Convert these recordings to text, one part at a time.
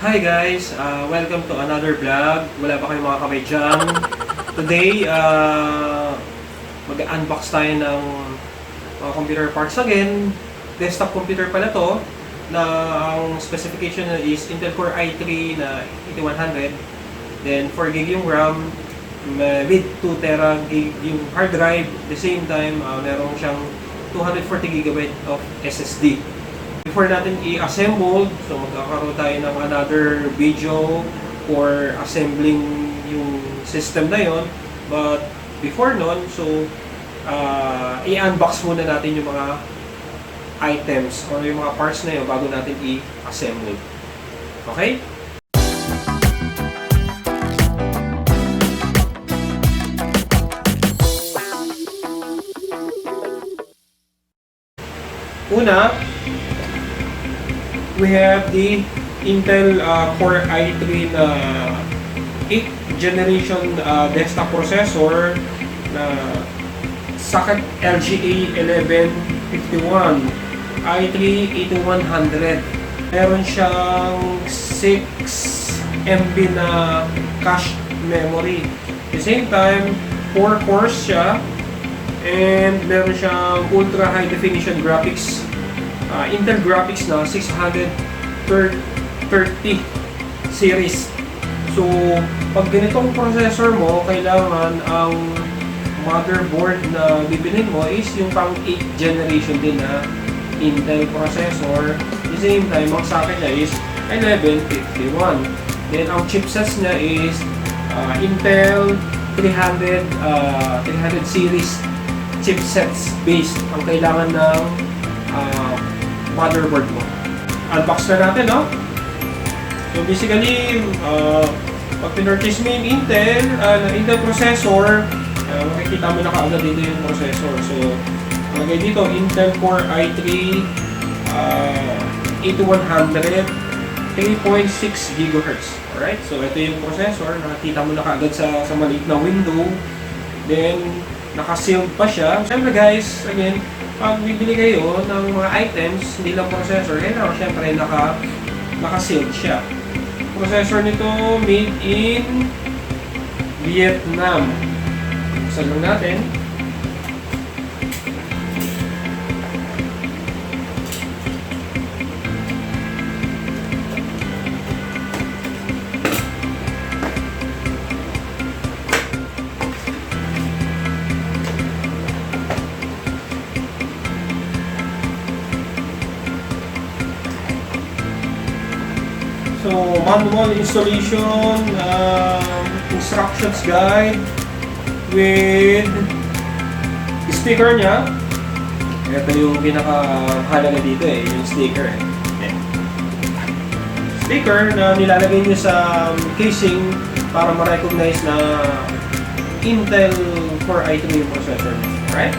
Hi guys! Welcome to another vlog. Wala pa kayong mga kamay dyan. Today, mag-unbox tayo ng mga computer parts again. Desktop computer pala to na ang specification is Intel Core i3 na 8100. Then 4GB yung RAM with 2TB yung hard drive. At the same time, meron siyang 240GB of SSD. Before natin i-assemble, so magkakaroon tayo ng another video for assembling yung system na yon. But before nun, so i-unbox muna natin yung mga items or yung mga parts na yun bago natin i-assemble. Okay? Una, we have the Intel Core i3 na 8th generation desktop processor na socket LGA 1151 i3 8100. Meron siyang 6 MB na cache memory. At the same time, 4 cores siya and meron siyang ultra high definition graphics. Intel graphics na 630 series. So, pag ganitong processor mo, kailangan ang motherboard na bibilhin mo is yung pang 8th generation din na Intel processor. At the same time, ang socket niya is 1151. Then, ang chipsets niya is Intel 300 series chipsets based ang kailangan ng motherboard mo. Unbox na natin, no? So basically, pag pinurchase mo yung Intel processor, makikita mo na kaagad dito yung processor. So, lagay dito, Intel Core i3 8100 3.6 GHz. Alright? So, ito yung processor. Nakikita mo na kaagad sa maliit na window. Then, naka-sealed pa siya. Siyempre guys, again, pag bibili kayo ng mga items, hindi lang processor, kailangan syempre naka-sealed siya. Processor nito made in Vietnam. Buksan lang natin. So, manual installation, instructions guide with sticker niya. Ito yung pinakahalaga dito yung sticker. Sticker na nilalagay niyo sa casing para ma-recognize na Intel Core i3 processor. Alright?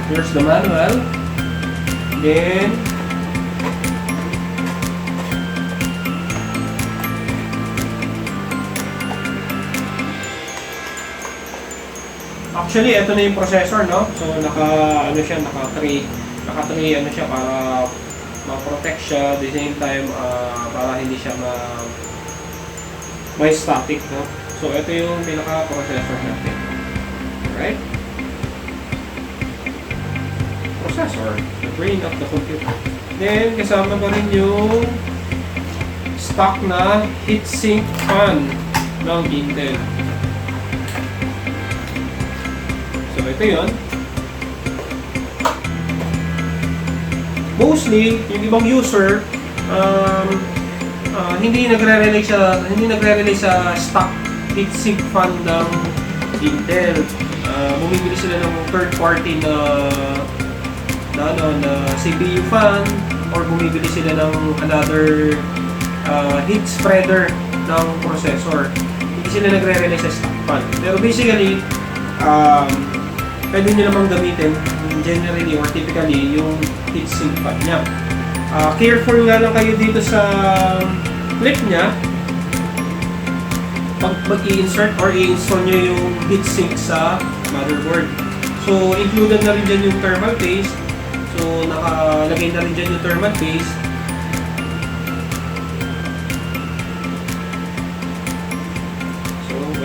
Here's the manual. Then, actually, ito na yung processor, no? So, naka 3 ano siya para ma-protect siya, at the same time para hindi siya may static, no? So, ito yung pinaka-processor natin. Alright? Processor, the brain of the computer. Then, kasama pa rin yung stock na heatsink fan ng Intel. So, ito yun. Mostly, yung ibang user, hindi nagre-relay sa stock heatsink fan ng Intel. Bumibili sila ng third party na CPU fan or bumibili sila ng another heat spreader ng processor. Hindi sila nagre-relay sa stock fan. Pero basically, pwede nyo namang gamitin generally or typically yung heatsink fan niya. Careful nga lang kayo dito sa clip niya pag mag-i-insert or i-install nyo yung heatsink sa motherboard. So, included na rin dyan yung thermal paste. So, nakalagay na rin dyan yung thermal paste.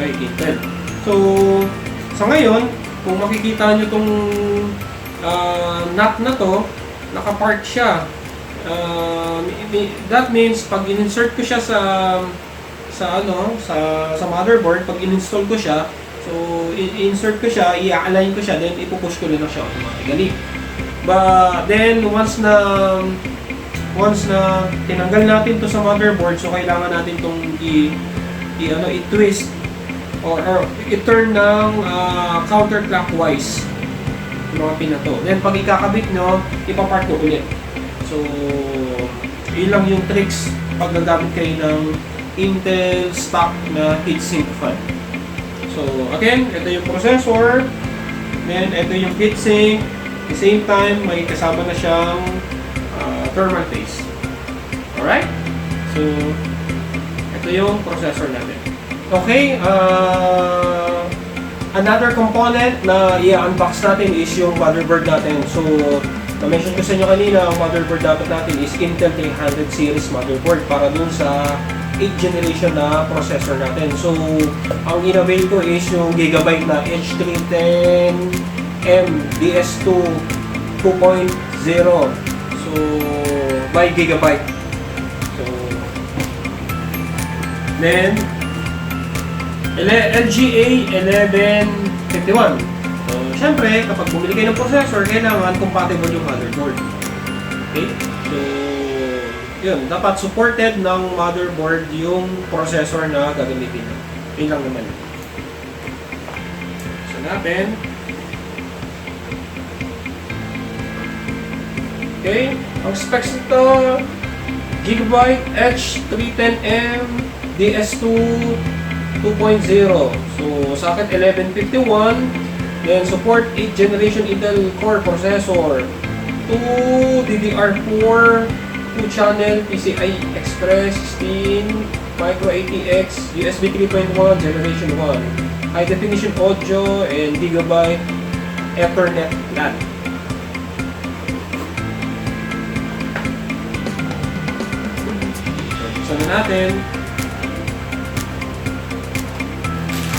by Intel. So, sa ngayon, kung makikita nyo itong nut na to, naka-park siya. That means, pag in-insert ko siya sa motherboard, pag in-install ko siya, so, i-insert ko siya, i-align ko siya, then ipupush ko rin na siya automatically. But then, once na tinanggal natin to sa motherboard, so kailangan natin itong i-twist or i-turn ng counterclockwise yung mga pin na to. Then, pag ikakabit nyo, ipapark ko ulit. So, yun lang yung tricks pag gagamit kayo ng Intel stock na heatsink fan. So, again, ito yung processor, then ito yung heatsink. At the same time, may kasama na siyang thermal paste. Alright? So, ito yung processor natin. Okay, another component na i-unbox natin is yung motherboard natin. So, na-mention ko sa inyo kanina, ang motherboard dapat natin is Intel 300 series motherboard para dun sa 8th generation na processor natin. So, ang in-avail ko is yung Gigabyte na H310M DS2 2.0. So, by Gigabyte. So, then, LGA 1151. So, syempre, kapag bumili kayo ng processor, kailangan compatible yung motherboard. Okay? So, yun, dapat supported ng motherboard yung processor na gagamitin nyo. Yun lang naman. So, natin. Okay, ang specs nito, Gigabyte H310M DS2 2.0. So, socket 1151. Then, support 8th generation Intel Core processor. 2 DDR4, 2-channel PCI Express 16, Micro ATX, USB 3.1 Generation 1, high definition audio, and Gigabyte Ethernet LAN. So na natin.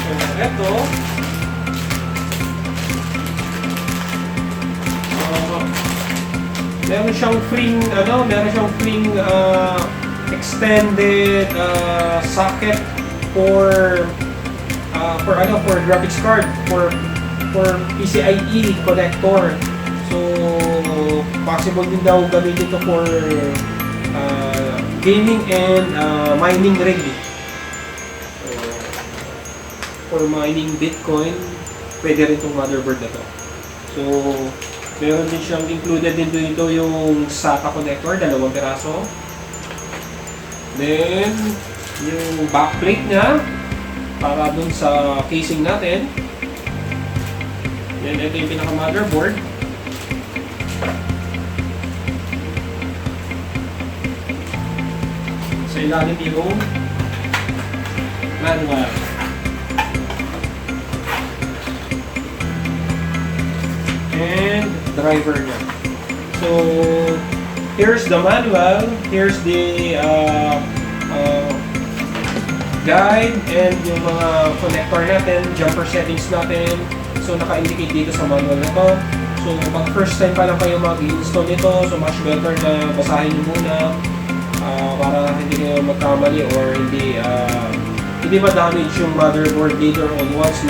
So ito, meron siyang free extended socket for graphics card, for PCIe connector. So possible din daw gamitin ito for gaming and mining rig. So, for mining Bitcoin, pwede rin itong motherboard na to. So, meron din siyang included din dito yung SATA connector, 2 piraso. Then, yung backplate niya para dun sa casing natin. Then, ito yung pinaka-motherboard. Sa ilalim yung manual. And driver niya. So, here's the manual. Here's the guide and yung mga connector natin, jumper settings natin. So, naka-indicate dito sa manual na to. So, pag first time pa lang kayo mag-install nito, so much better na basahin nyo muna para hindi kayo magkamali or hindi ma-damage yung motherboard later on once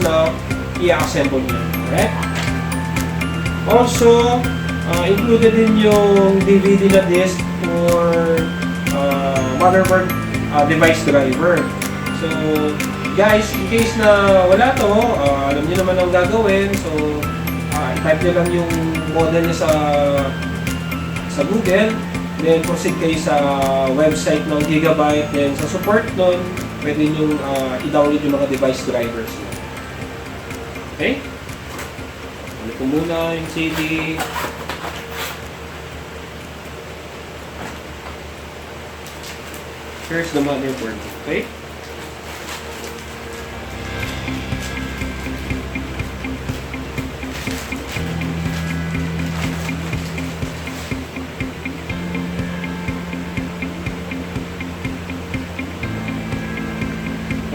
na i-assemble nyo. Alright? Also, included din yung DVD na disc for motherboard device driver. So, guys, in case na wala to, alam niyo naman ang gagawin. So, type nyo lang yung model niya sa Google. Then, proceed kayo sa website ng Gigabyte. Then, sa support nun, pwede nyo i-download yung mga device drivers. Okay? Ulit ko muna yung CD. Here's the motherboard. Okay?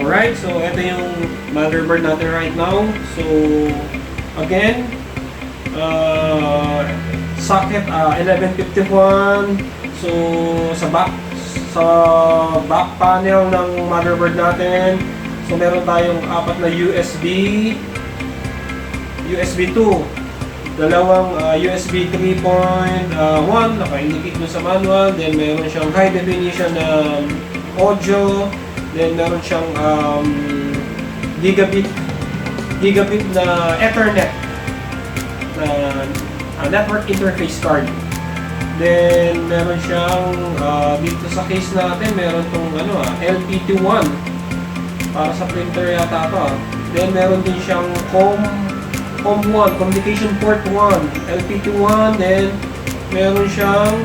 Alright, so ito yung motherboard natin right now. So, again, socket 1151. So, sa back panel ng motherboard natin, so meron tayong 4 na USB 2, dalawang USB 3.1 naka-indicate mo sa manual, then meron siyang high definition na audio, then meron siyang gigabit na Ethernet na network interface card. Then meron siyang dito sa case natin meron tong LPT1 para sa printer yata ito. Then meron din siyang COM1, communication port 1, LPT1, then meron siyang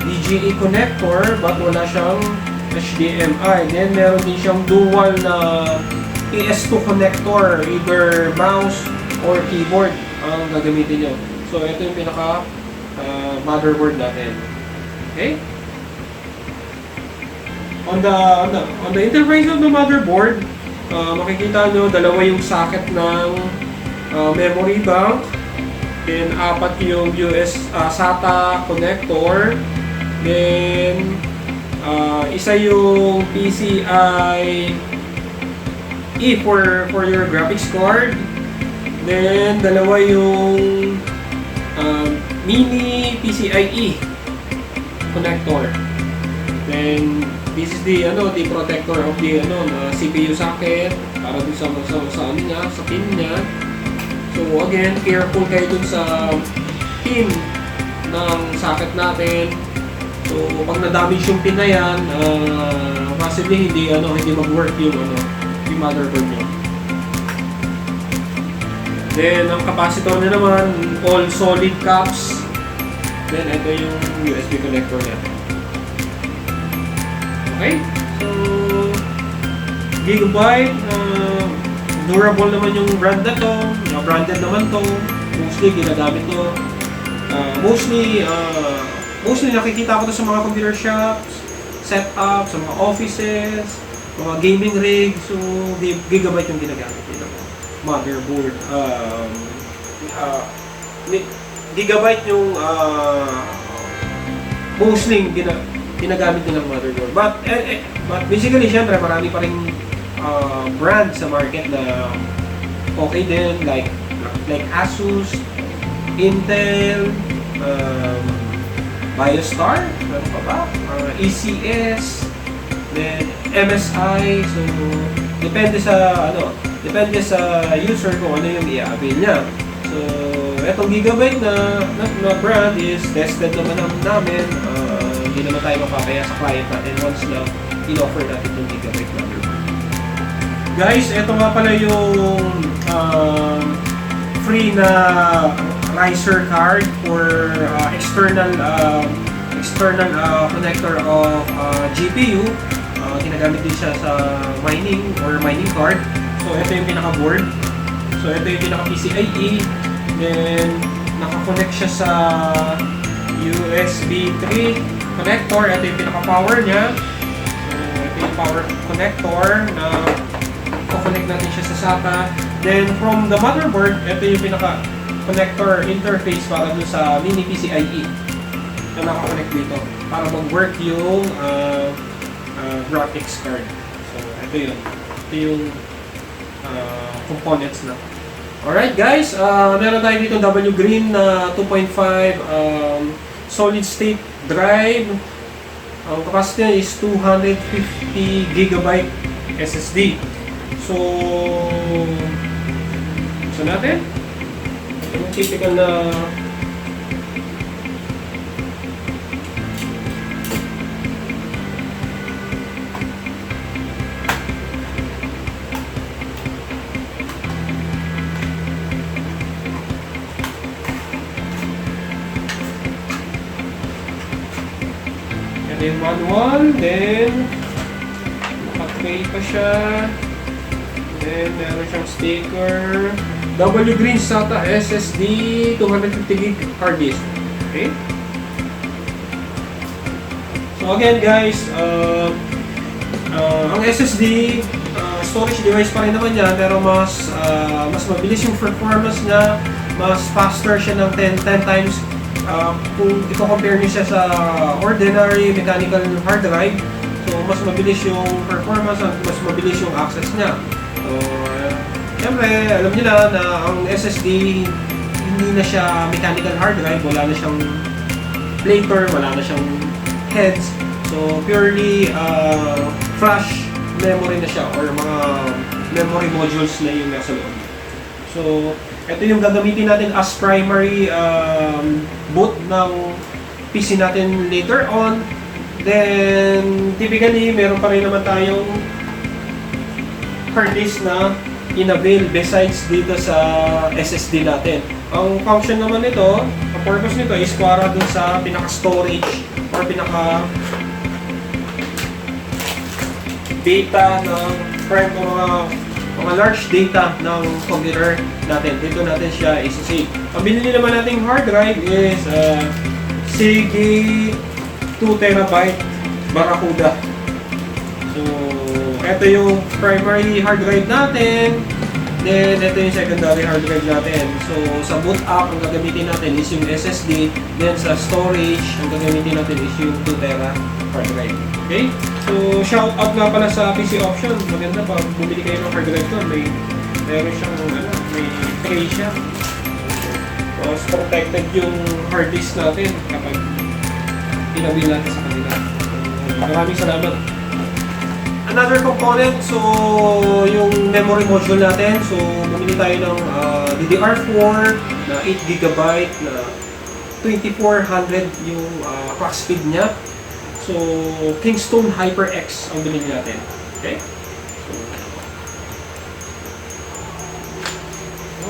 DGA connector but wala siyang HDMI. Then meron din siyang dual na PS2 connector, either mouse or keyboard ang gagamitin nyo. So ito yung pinaka motherboard natin. Okay? On the interface of the motherboard, makikita nyo dalawa yung socket ng memory bank, then 4 yung SATA connector, then isa yung PCIe for your graphics card, then dalawa yung mini PCIe connector. Then this is the protector of the CPU socket para dun sa pin niya. So again, careful kayo dun sa pin ng socket natin. So pag na-damage yung pin na yan, possibly hindi mag-work yung motherboard niyo. Then, ang capacitor niya naman, all solid caps. Then, ito yung USB connector niya. Okay? So, Gigabyte, durable naman yung brand na to. Branded naman to. Mostly, ginagamit to. Mostly nakikita ko to sa mga computer shops, setup, sa mga offices, mga gaming rigs. So, Gigabyte yung ginagamit dito. Motherboard. Gigabyte yung mostly ginagamit nilang motherboard. But basically, syempre, marami pa rin brand sa market na okay din, like Asus, Intel, BioStar, ano pa ba? ECS, then MSI. So depende sa user kung ano yung i-avail niya. So etong Gigabyte na brand is tested naman namin. Hindi naman tayo mapapaya sa client natin once na in-offer natin itong Gigabyte motherboard. Guys, eto nga pala yung free na riser card for external connector of GPU. Ginagamit din siya sa mining card. So ito yung pinaka-board. So ito yung pinaka-PCIe. Then naka-connect siya sa USB 3 connector. Ito yung pinaka-power niya. So ito yung power connector na connect natin siya sa SATA. Then from the motherboard, ito yung pinaka-connector interface para dun sa mini PCIe na naka-connect dito para mag-work yung graphics card. So ito yun. Ito yung components na. Alright guys, meron tayo dito W Green na 2.5 solid state drive. Ang capacity niya is 250 GB SSD. So natin yung typical na yung manual, then naka-tray pa siya, then meron siyang sticker, W Green SATA SSD 250GB hard disk. Okay, so again guys, Ang SSD, storage device pa rin naman yan, pero mas mabilis yung performance niya, mas faster siya ng 10 times kung i-compare niyo siya sa ordinary mechanical hard drive. So mas mabilis yung performance at mas mabilis yung access niya. So, siyempre, alam niyo na ang SSD hindi na siya mechanical hard drive, wala na siyang plater, wala na siyang heads. So purely flash memory na siya or mga memory modules na yung nasa loob. So ito yung gagamitin natin as primary boot ng PC natin later on. Then typically meron pa rin naman tayong hard disk na in-avail besides dito sa SSD natin. Ang function naman nito, ang purpose nito is para dun sa pinaka-storage or pinaka-data ng mga large data ng computer natin. Dito natin siya i-save. Ang binili naman nating hard drive is Seagate 2TB Barracuda. So, ito yung primary hard drive natin. Then, ito yung secondary hard drive natin. So, sa boot up, ang gagamitin natin is yung SSD. Then, sa storage, ang gagamitin natin is yung 2TB hard drive. Okay? So, shout out nga pala sa PC Option. Maganda pag bumili kayo ng hard drive to. Meron siyang, may tray siya. Mas protected yung hard disk natin kapag pinawin natin sa kanila. Maraming salamat. Another component, so yung memory module natin. So bumili tayo ng DDR4 na 8GB na 2400 yung clock speed niya. So Kingston HyperX ang binili natin. Okay? So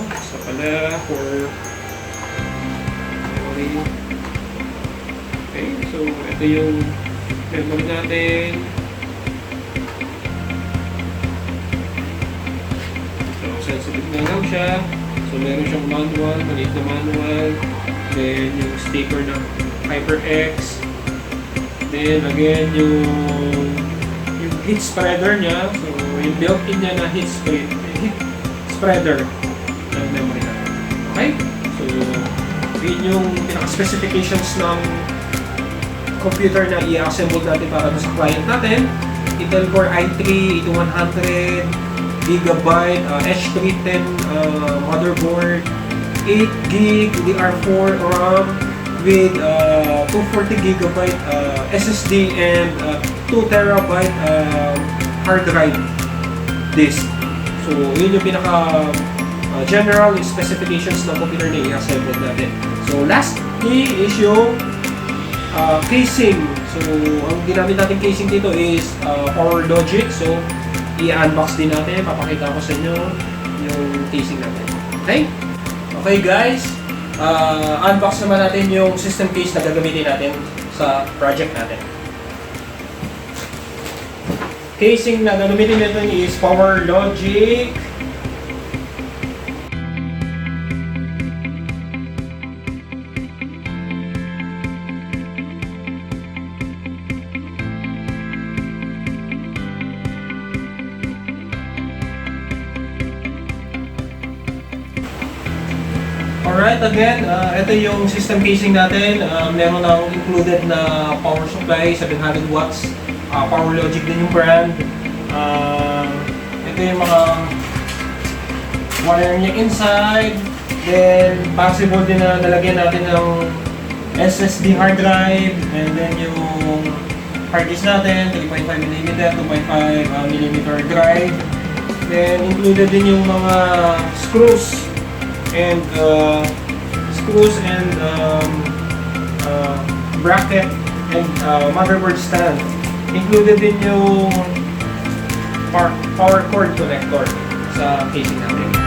isa pala for memory. Okay, so ito yung memory natin. Sensitive na lang siya. So, meron siyang manual, maliit na manual. Then, yung sticker ng HyperX. Then, again, yung heat spreader niya. So, yung built-in niya na heat spreader ng memory natin. Okay? So, yun yung pinaka-specifications ng computer na i-assemble natin para sa client natin. Intel Core i3, 8100, Gigabyte, H310 motherboard, 8GB DDR4 RAM with 240GB SSD and 2TB hard drive disk. So, yun yung pinaka general specifications ng computer na i-assemble natin. So, lastly is yung casing. So, ang ginamit natin casing dito is Powerlogic. So, i-unbox din natin, papakita ko sa inyo yung casing natin. Okay? Okay guys, unbox naman natin yung system case na gagamitin natin sa project natin. Casing na gagamitin natin is Powerlogic Alright, again, ito yung system casing natin. Meron ng included na power supply, 700 watts. Powerlogic din yung brand. Ito yung mga wire niya inside. Then, possible din na nalagyan natin ng SSD hard drive. And then yung hard disk natin, 3.5mm, 2.5mm drive. Then, included din yung mga screws and bracket and motherboard stand. Included din yung power cord connector sa casing natin.